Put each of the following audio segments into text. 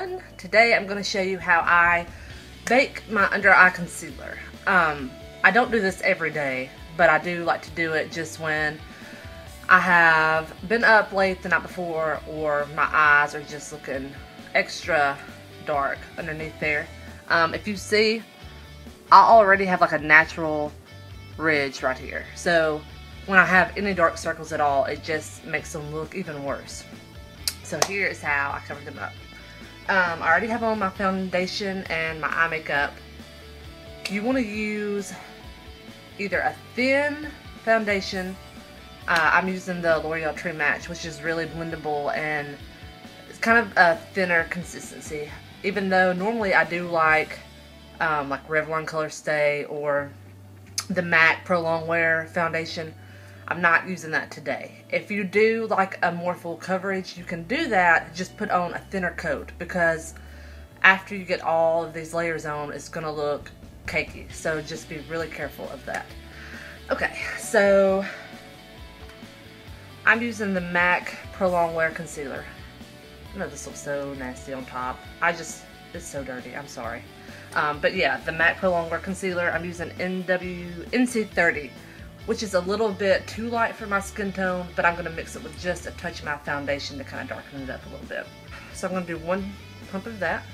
everyone. Today I'm going to show you how I bake my under eye concealer. I don't do this every day, but I do like to do it just when I have been up late the night before or my eyes are just looking extra dark underneath there. If you see, I already have like a natural ridge right here. So when I have any dark circles at all, it just makes them look even worse. So here is how I cover them up. I already have on my foundation and my eye makeup. You want to use either a thin foundation. I'm using the L'Oreal True Match, which is really blendable and it's kind of a thinner consistency. Even though normally I do like Revlon Color Stay or the MAC Pro Longwear foundation. I'm not using that today. If you do like a more full coverage, you can do that, just put on a thinner coat, because after you get all of these layers on, it's gonna look cakey. So just be really careful of that. Okay, so I'm using the MAC Pro Longwear concealer. I know this looks so nasty on top. It's so dirty, I'm sorry. But yeah, the MAC Pro Longwear concealer, I'm using NC30. Which is a little bit too light for my skin tone, but I'm going to mix it with just a touch of my foundation to kind of darken it up a little bit. So I'm going to do one pump of that.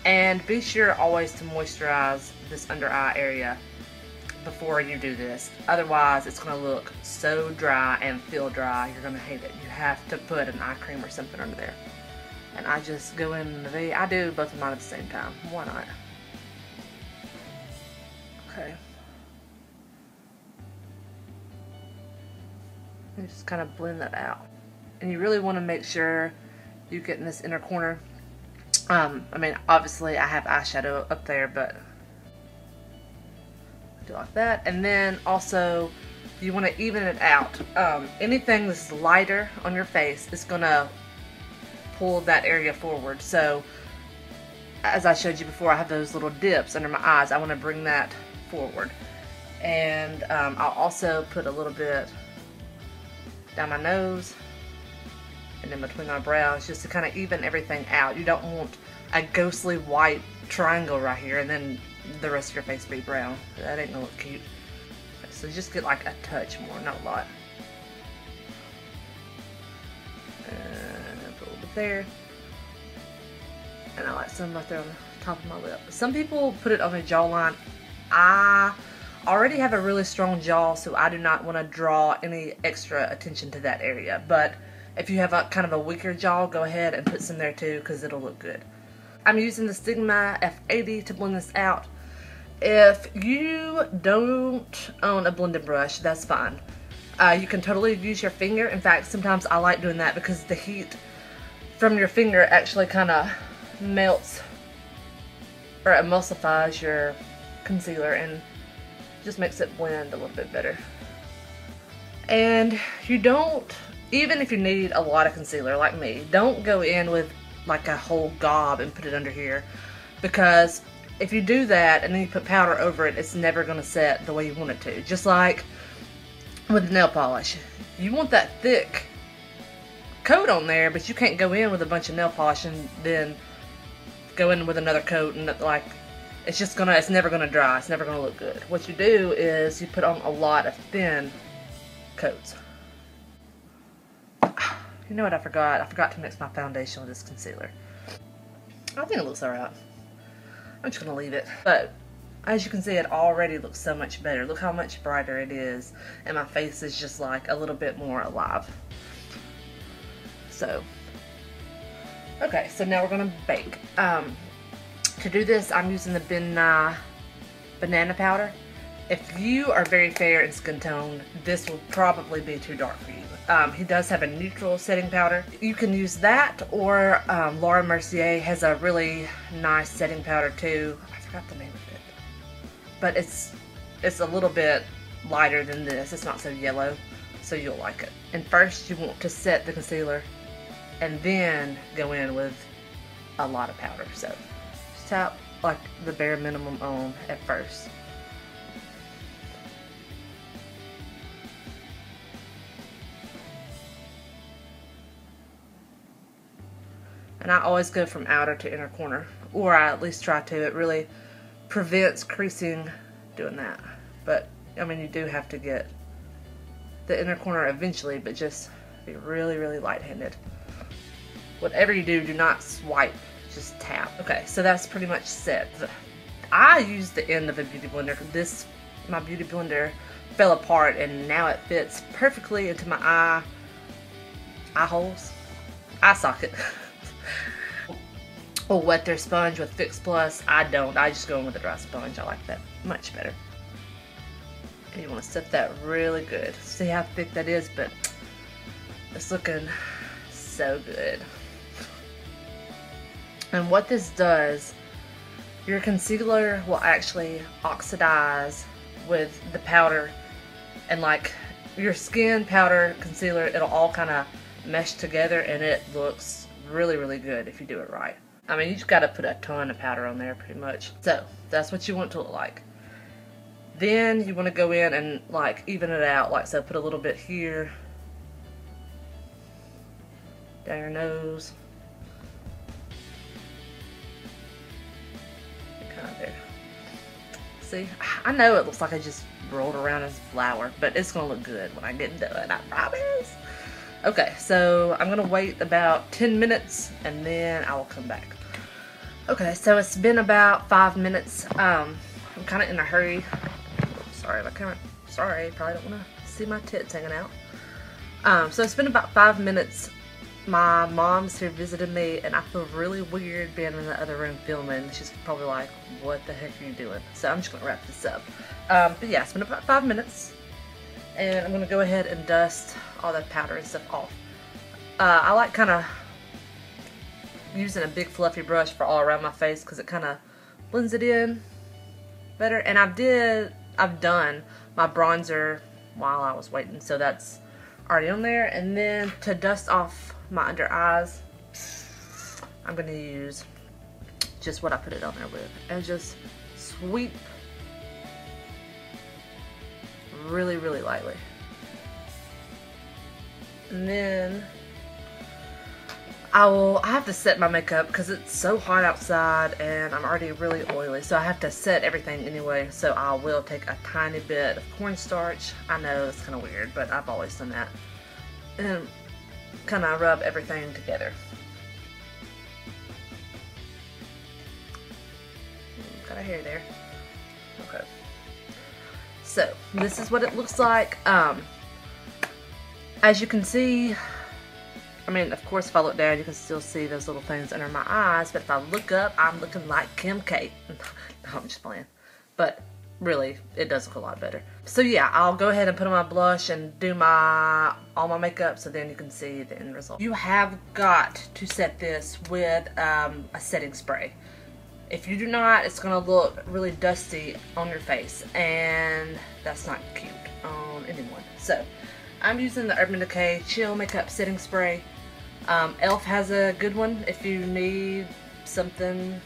And be sure always to moisturize this under eye area before you do this. Otherwise, it's going to look so dry and feel dry, you're going to hate it. You have to put an eye cream or something under there. And I just go in I do both of mine at the same time. Why not? Okay. And just kind of blend that out. And you really want to make sure you get in this inner corner. I mean, obviously I have eyeshadow up there, but do like that. And then also you want to even it out. Anything that's lighter on your face is going to pull that area forward. So as I showed you before, I have those little dips under my eyes. I want to bring that forward. And I'll also put a little bit down my nose and in between my brows, just to kind of even everything out. You don't want a ghostly white triangle right here and then the rest of your face be brown. That ain't gonna look cute. Okay, so just get like a touch more, not a lot. And put a little bit there. And I like some right there on the top of my lip. Some people put it on their jawline. I already have a really strong jaw, so I do not want to draw any extra attention to that area. But if you have a kind of a weaker jaw, go ahead and put some there too, because it'll look good. I'm using the Sigma F80 to blend this out. If you don't own a blending brush, that's fine. You can totally use your finger. In fact, sometimes I like doing that because the heat from your finger actually kind of melts or emulsifies your concealer and just makes it blend a little bit better. And you don't, even if you need a lot of concealer like me, don't go in with like a whole gob and put it under here, because if you do that and then you put powder over it, it's never going to set the way you want it to. Just like with nail polish, you want that thick coat on there, but you can't go in with a bunch of nail polish and then go in with another coat and like it's never gonna dry. It's never gonna look good. What you do is you put on a lot of thin coats. You know what I forgot? I forgot to mix my foundation with this concealer. I think it looks alright. I'm just gonna leave it. But as you can see, it already looks so much better. Look how much brighter it is. And my face is just like a little bit more alive. So, okay, so now we're gonna bake. To do this, I'm using the Ben Nye Banana Powder. If you are very fair in skin tone, this will probably be too dark for you. He does have a neutral setting powder. You can use that, or Laura Mercier has a really nice setting powder too. I forgot the name of it. But it's a little bit lighter than this. It's not so yellow, so you'll like it. And first you want to set the concealer and then go in with a lot of powder. So tap like the bare minimum on at first. And I always go from outer to inner corner, or I at least try to. It really prevents creasing doing that. But, I mean, you do have to get the inner corner eventually, but just be really, really light-handed. Whatever you do, do not swipe, just tap. Okay, so that's pretty much set. I used the end of a beauty blender. My beauty blender fell apart, and now it fits perfectly into my eye socket. Or wet their sponge with Fix Plus. I don't. I just go in with a dry sponge. I like that much better. And you want to set that really good. See how thick that is, but it's looking so good. And what this does, your concealer will actually oxidize with the powder, and like your skin, powder, concealer, it'll all kind of mesh together, and it looks really, really good if you do it right. I mean, you just got to put a ton of powder on there pretty much. So that's what you want it to look like. Then you want to go in and like even it out, like so put a little bit here, down your nose, kind of there. See, I know it looks like I just rolled around as flour, but it's gonna look good when I get done, I promise. Okay, so I'm gonna wait about 10 minutes and then I will come back. Okay, so it's been about 5 minutes. I'm kind of in a hurry. Sorry, my camera. Sorry, you probably don't want to see my tits hanging out. So it's been about 5 minutes. My mom's here visiting me, and I feel really weird being in the other room filming. She's probably like, what the heck are you doing? So I'm just going to wrap this up. But yeah, it's been about 5 minutes. And I'm going to go ahead and dust all that powder and stuff off. I like kind of using a big fluffy brush for all around my face because it kind of blends it in better. And I've done my bronzer while I was waiting, so that's already on there. And then to dust off my under eyes, I'm going to use just what I put it on there with, and just sweep really, really lightly. And then I have to set my makeup because it's so hot outside and I'm already really oily, so I have to set everything anyway. So I will take a tiny bit of cornstarch. I know it's kind of weird, but I've always done that. And kind of rub everything together. Got a hair there. Okay. So this is what it looks like. As you can see, I mean, of course, if I look down, you can still see those little things under my eyes. But if I look up, I'm looking like Kim K. No, I'm just playing. But really, it does look a lot better. So yeah, I'll go ahead and put on my blush and do all my makeup, so then you can see the end result. You have got to set this with a setting spray. If you do not, it's going to look really dusty on your face, and that's not cute on anyone. So I'm using the Urban Decay Chill Makeup Setting Spray. e.l.f. has a good one if you need something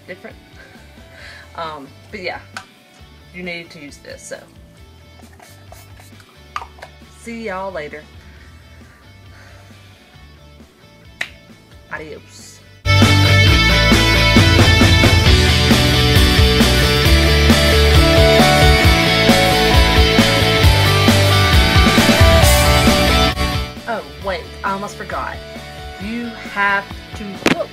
different. But yeah, you need to use this. So see y'all later. Adios. Oh, wait, I almost forgot. You have to, whoa.